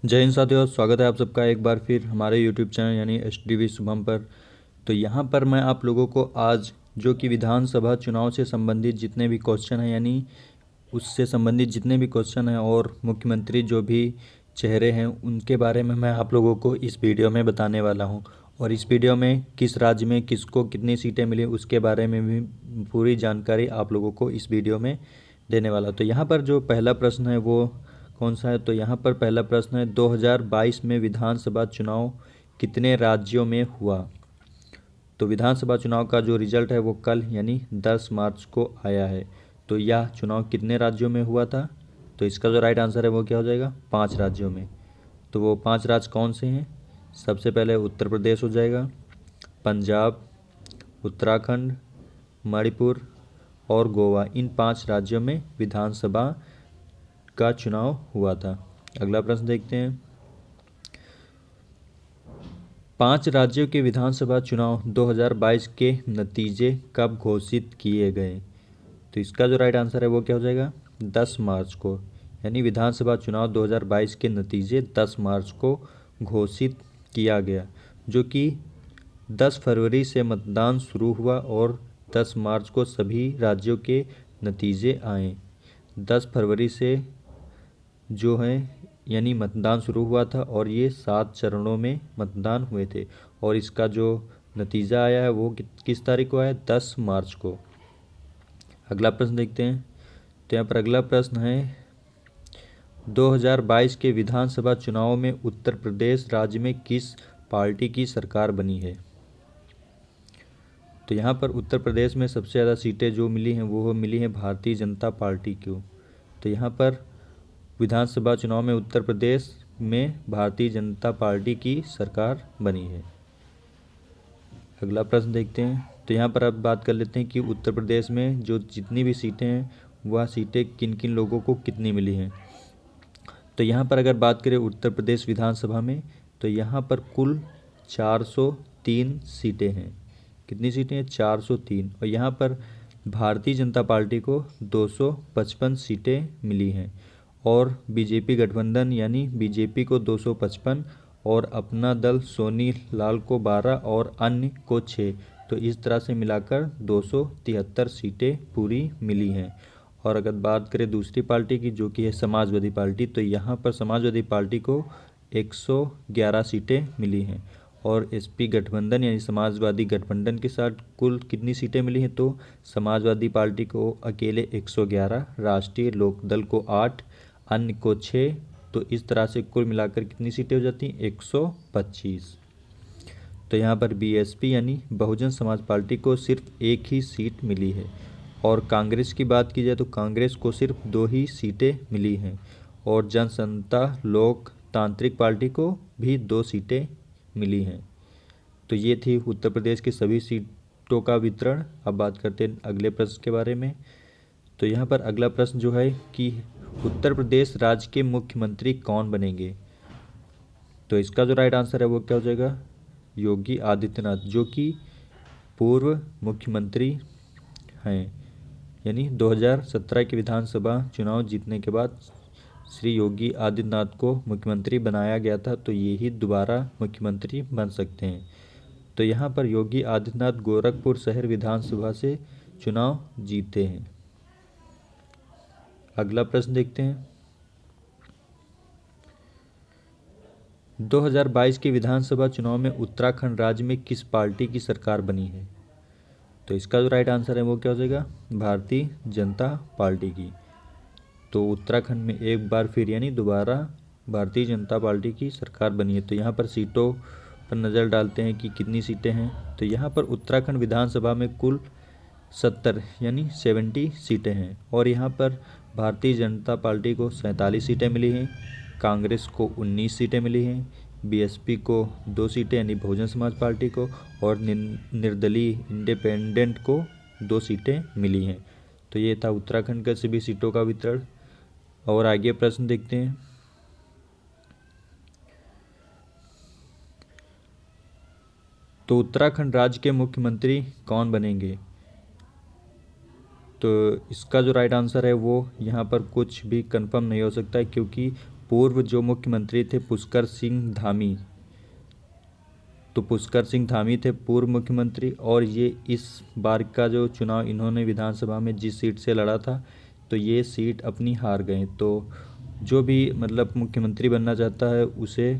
जय हिंद साथियों, स्वागत है आप सबका एक बार फिर हमारे यूट्यूब चैनल यानी SDV शुभम पर। तो यहाँ पर मैं आप लोगों को आज जो कि विधानसभा चुनाव से संबंधित जितने भी क्वेश्चन हैं यानी उससे संबंधित जितने भी क्वेश्चन हैं और मुख्यमंत्री जो भी चेहरे हैं उनके बारे में मैं आप लोगों को इस वीडियो में बताने वाला हूँ। और इस वीडियो में किस राज्य में किसको कितनी सीटें मिली उसके बारे में भी पूरी जानकारी आप लोगों को इस वीडियो में देने वाला। तो यहाँ पर जो पहला प्रश्न है वो कौन सा है, तो यहाँ पर पहला प्रश्न है 2022 में विधानसभा चुनाव कितने राज्यों में हुआ। तो विधानसभा चुनाव का जो रिजल्ट है वो कल यानी 10 मार्च को आया है। तो यह चुनाव कितने राज्यों में हुआ था, तो इसका जो राइट आंसर है वो क्या हो जाएगा, 5 राज्यों में। तो वो 5 राज्य कौन से हैं, सबसे पहले उत्तर प्रदेश हो जाएगा, पंजाब, उत्तराखंड, मणिपुर और गोवा। इन 5 राज्यों में विधानसभा का चुनाव हुआ था। अगला प्रश्न देखते हैं, 5 राज्यों के विधानसभा चुनाव 2022 के नतीजे कब घोषित किए गए। तो इसका जो राइट आंसर है वो क्या हो जाएगा, 10 मार्च को। यानी विधानसभा चुनाव 2022 के नतीजे 10 मार्च को घोषित किया गया, जो कि 10 फरवरी से मतदान शुरू हुआ और 10 मार्च को सभी राज्यों के नतीजे आए। 10 फरवरी से जो है यानी मतदान शुरू हुआ था और ये 7 चरणों में मतदान हुए थे और इसका जो नतीजा आया है वो किस तारीख को आया, 10 मार्च को। अगला प्रश्न देखते हैं, तो यहाँ पर अगला प्रश्न है 2022 के विधानसभा चुनाव में उत्तर प्रदेश राज्य में किस पार्टी की सरकार बनी है। तो यहाँ पर उत्तर प्रदेश में सबसे ज़्यादा सीटें जो मिली हैं वो मिली हैं भारतीय जनता पार्टी को। तो यहाँ पर विधानसभा चुनाव में उत्तर प्रदेश में भारतीय जनता पार्टी की सरकार बनी है। अगला प्रश्न देखते हैं, तो यहाँ पर अब बात कर लेते हैं कि उत्तर प्रदेश में जो जितनी भी सीटें हैं वह सीटें किन किन लोगों को कितनी मिली हैं। तो यहाँ पर अगर बात करें उत्तर प्रदेश विधानसभा में, तो यहाँ पर कुल 403 सीटें हैं। कितनी सीटें हैं, 403। और यहाँ पर भारतीय जनता पार्टी को 255 सीटें मिली हैं और बीजेपी गठबंधन यानी बीजेपी को 255 और अपना दल सोनी लाल को 12 और अन्य को 6। तो इस तरह से मिलाकर 273 सीटें पूरी मिली हैं। और अगर बात करें दूसरी पार्टी की जो कि है समाजवादी पार्टी, तो यहाँ पर समाजवादी पार्टी को 111 सीटें मिली हैं और एसपी गठबंधन यानी समाजवादी गठबंधन के साथ कुल कितनी सीटें मिली हैं, तो समाजवादी पार्टी को अकेले 111, राष्ट्रीय लोकदल को 8, अन्य को 6। तो इस तरह से कुल मिलाकर कितनी सीटें हो जाती हैं, 125। तो यहाँ पर बीएसपी यानी बहुजन समाज पार्टी को सिर्फ एक ही सीट मिली है और कांग्रेस की बात की जाए तो कांग्रेस को सिर्फ 2 ही सीटें मिली हैं और जनसंता लोकतांत्रिक पार्टी को भी 2 सीटें मिली हैं। तो ये थी उत्तर प्रदेश की सभी सीटों का वितरण। अब बात करते हैं अगले प्रश्न के बारे में। तो यहाँ पर अगला प्रश्न जो है कि उत्तर प्रदेश राज्य के मुख्यमंत्री कौन बनेंगे। तो इसका जो राइट आंसर है वो क्या हो जाएगा, योगी आदित्यनाथ, जो कि पूर्व मुख्यमंत्री हैं। यानी 2017 के विधानसभा चुनाव जीतने के बाद श्री योगी आदित्यनाथ को मुख्यमंत्री बनाया गया था, तो ये ही दोबारा मुख्यमंत्री बन सकते हैं। तो यहाँ पर योगी आदित्यनाथ गोरखपुर शहर विधानसभा से चुनाव जीते हैं। अगला प्रश्न देखते हैं, 2022 के विधानसभा चुनाव में उत्तराखंड राज्य में किस पार्टी की सरकार बनी है। तो इसका जो राइट आंसर है वो क्या हो जाएगा, भारतीय जनता पार्टी की। तो उत्तराखंड में एक बार फिर यानी दोबारा भारतीय जनता पार्टी की सरकार बनी है। तो यहाँ पर सीटों पर नज़र डालते हैं कि कितनी सीटें हैं। तो यहाँ पर उत्तराखंड विधानसभा में कुल 70 यानी 70 सीटें हैं और यहाँ पर भारतीय जनता पार्टी को 47 सीटें मिली हैं, कांग्रेस को 19 सीटें मिली हैं, बीएसपी को 2 सीटें यानी बहुजन समाज पार्टी को और निर्दलीय इंडिपेंडेंट को 2 सीटें मिली हैं। तो ये था उत्तराखंड का सभी सीटों का वितरण। और आगे प्रश्न देखते हैं, तो उत्तराखंड राज्य के मुख्यमंत्री कौन बनेंगे। तो इसका जो राइट आंसर है वो यहाँ पर कुछ भी कंफर्म नहीं हो सकता है, क्योंकि पूर्व जो मुख्यमंत्री थे पुष्कर सिंह धामी, तो पुष्कर सिंह धामी थे पूर्व मुख्यमंत्री, और ये इस बार का जो चुनाव इन्होंने विधानसभा में जिस सीट से लड़ा था तो ये सीट अपनी हार गए। तो जो भी मतलब मुख्यमंत्री बनना चाहता है उसे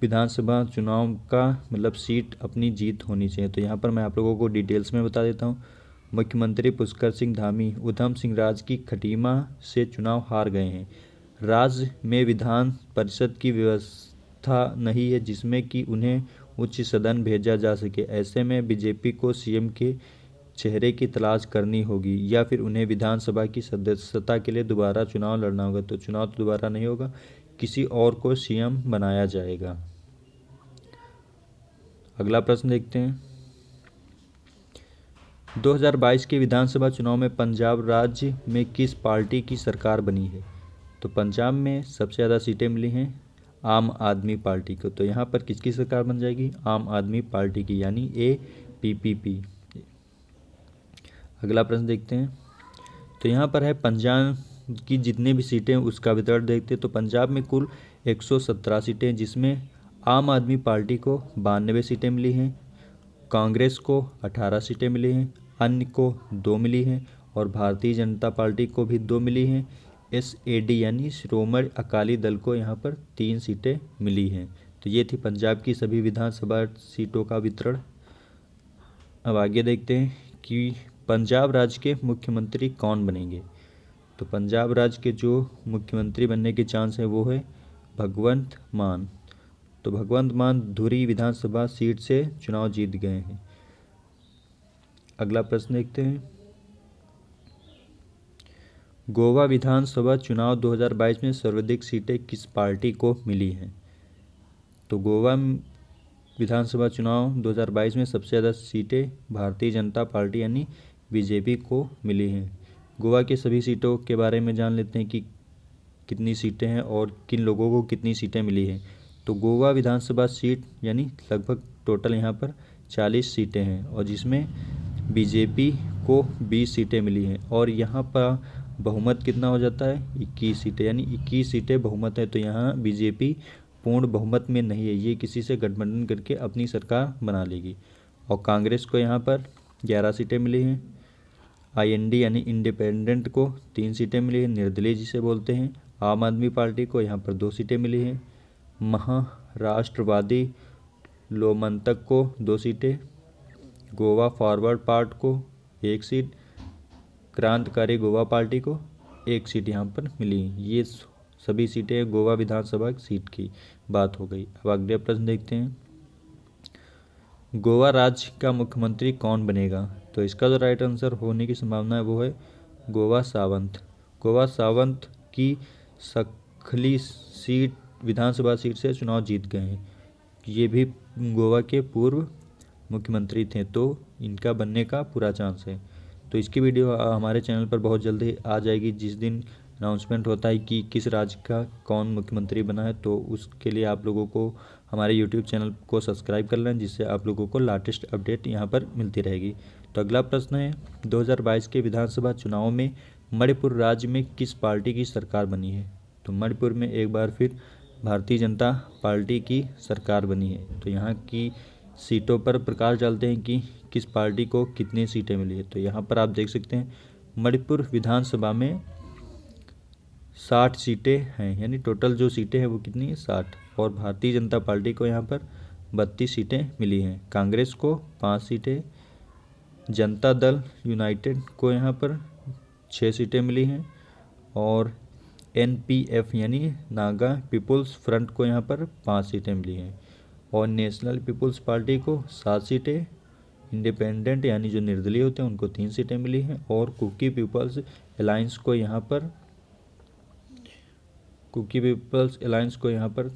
विधानसभा चुनाव का मतलब सीट अपनी जीत होनी चाहिए। तो यहाँ पर मैं आप लोगों को डिटेल्स में बता देता हूँ। मुख्यमंत्री पुष्कर सिंह धामी उधम सिंह राज की खटीमा से चुनाव हार गए हैं। राज्य में विधान परिषद की व्यवस्था नहीं है जिसमें कि उन्हें उच्च सदन भेजा जा सके। ऐसे में बीजेपी को सीएम के चेहरे की तलाश करनी होगी या फिर उन्हें विधानसभा की सदस्यता के लिए दोबारा चुनाव लड़ना होगा। तो चुनाव तो दोबारा नहीं होगा, किसी और को सीएम बनाया जाएगा। अगला प्रश्न देखते हैं। 2022 के विधानसभा चुनाव में पंजाब राज्य में किस पार्टी की सरकार बनी है? तो पंजाब में सबसे ज़्यादा सीटें मिली हैं आम आदमी पार्टी को। तो यहाँ पर किसकी सरकार बन जाएगी? आम आदमी पार्टी की, यानी APPP। अगला प्रश्न देखते हैं। तो यहाँ पर है पंजाब की जितनी भी सीटें उसका वितरण देखते हैं। तो पंजाब में कुल 117 सीटें, जिसमें आम आदमी पार्टी को 92 सीटें मिली हैं, कांग्रेस को 18 सीटें मिली हैं, अन्य को 2 मिली हैं और भारतीय जनता पार्टी को भी 2 मिली हैं। SAD यानी श्रोमणी अकाली दल को यहाँ पर 3 सीटें मिली हैं। तो ये थी पंजाब की सभी विधानसभा सीटों का वितरण। अब आगे देखते हैं कि पंजाब राज्य के मुख्यमंत्री कौन बनेंगे। तो पंजाब राज्य के जो मुख्यमंत्री बनने के चांस है वो है भगवंत मान। तो भगवंत मान धुरी विधानसभा सीट से चुनाव जीत गए हैं। अगला प्रश्न देखते हैं। गोवा विधानसभा चुनाव 2022 में सर्वाधिक सीटें किस पार्टी को मिली हैं? तो गोवा विधानसभा चुनाव 2022 में सबसे ज़्यादा सीटें भारतीय जनता पार्टी यानी बीजेपी को मिली हैं। गोवा की सभी सीटों के बारे में जान लेते हैं कि कितनी सीटें हैं और किन लोगों को कितनी सीटें मिली हैं। तो गोवा विधानसभा सीट यानी लगभग टोटल यहाँ पर 40 सीटें हैं और जिसमें बीजेपी को 20 सीटें मिली हैं और यहाँ पर बहुमत कितना हो जाता है? 21 सीटें, यानी 21 सीटें बहुमत है। तो यहाँ बीजेपी पूर्ण बहुमत में नहीं है, ये किसी से गठबंधन करके अपनी सरकार बना लेगी। और कांग्रेस को यहाँ पर 11 सीटें मिली हैं। IND यानी इंडिपेंडेंट को 3 सीटें मिली हैं, निर्दलीय जिसे बोलते हैं। आम आदमी पार्टी को यहाँ पर 2 सीटें मिली हैं। महाराष्ट्रवादी लोमंतक को 2 सीटें, गोवा फॉरवर्ड पार्टी को 1 सीट, क्रांतिकारी गोवा पार्टी को 1 सीट यहाँ पर मिली। ये सभी सीटें गोवा विधानसभा सीट की बात हो गई। अब अगले प्रश्न देखते हैं। गोवा राज्य का मुख्यमंत्री कौन बनेगा? तो इसका जो राइट आंसर होने की संभावना है वो है गोवा सावंत। गोवा सावंत की सखली सीट विधानसभा सीट से चुनाव जीत गए हैं। ये भी गोवा के पूर्व मुख्यमंत्री थे, तो इनका बनने का पूरा चांस है। तो इसकी वीडियो हमारे चैनल पर बहुत जल्दी आ जाएगी। जिस दिन अनाउंसमेंट होता है कि किस राज्य का कौन मुख्यमंत्री बना है, तो उसके लिए आप लोगों को हमारे YouTube चैनल को सब्सक्राइब कर लें, जिससे आप लोगों को लेटेस्ट अपडेट यहाँ पर मिलती रहेगी। तो अगला प्रश्न है, 2022 के विधानसभा चुनाव में मणिपुर राज्य में किस पार्टी की सरकार बनी है? तो मणिपुर में एक बार फिर भारतीय जनता पार्टी की सरकार बनी है। तो यहाँ की सीटों पर प्रकाश डालते हैं कि किस पार्टी को कितनी सीटें मिली है। तो यहाँ पर आप देख सकते हैं मणिपुर विधानसभा में 60 सीटें हैं, यानी टोटल जो सीटें हैं वो कितनी है? 60। और भारतीय जनता पार्टी को यहाँ पर 32 सीटें मिली हैं। कांग्रेस को 5 सीटें, जनता दल यूनाइटेड को यहाँ पर 6 सीटें मिली हैं और NPF यानी नागा पीपुल्स फ्रंट को यहाँ पर 5 सीटें मिली हैं और नेशनल पीपुल्स पार्टी को 7 सीटें, इंडिपेंडेंट यानी जो निर्दलीय होते हैं उनको 3 सीटें मिली हैं और कुकी पीपल्स अलायंस को यहाँ पर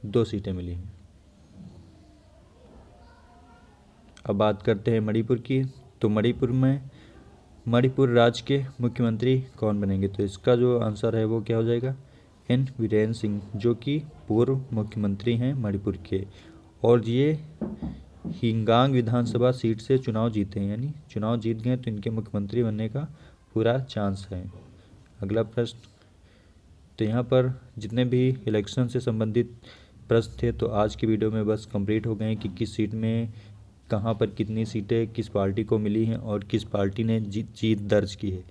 2 सीटें मिली हैं। अब बात करते हैं मणिपुर की। तो मणिपुर राज्य के मुख्यमंत्री कौन बनेंगे? तो इसका जो आंसर है वो क्या हो जाएगा? N वीरेंद्र सिंह, जो कि पूर्व मुख्यमंत्री हैं मणिपुर के और ये हिंगांग विधानसभा सीट से चुनाव जीते हैं, यानी चुनाव जीत गए तो इनके मुख्यमंत्री बनने का पूरा चांस है। अगला प्रश्न, तो यहाँ पर जितने भी इलेक्शन से संबंधित प्रश्न थे तो आज की वीडियो में बस कंप्लीट हो गए हैं कि किस सीट में कहाँ पर कितनी सीटें किस पार्टी को मिली हैं और किस पार्टी ने जीत दर्ज की है।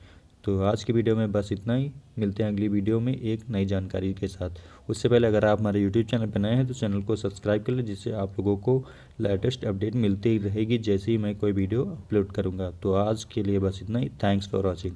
तो आज की वीडियो में बस इतना ही। मिलते हैं अगली वीडियो में एक नई जानकारी के साथ। उससे पहले अगर आप हमारे यूट्यूब चैनल पर नए हैं तो चैनल को सब्सक्राइब कर लें, जिससे आप लोगों को लेटेस्ट अपडेट मिलती रहेगी जैसे ही मैं कोई वीडियो अपलोड करूँगा। तो आज के लिए बस इतना ही। Thanks for watching.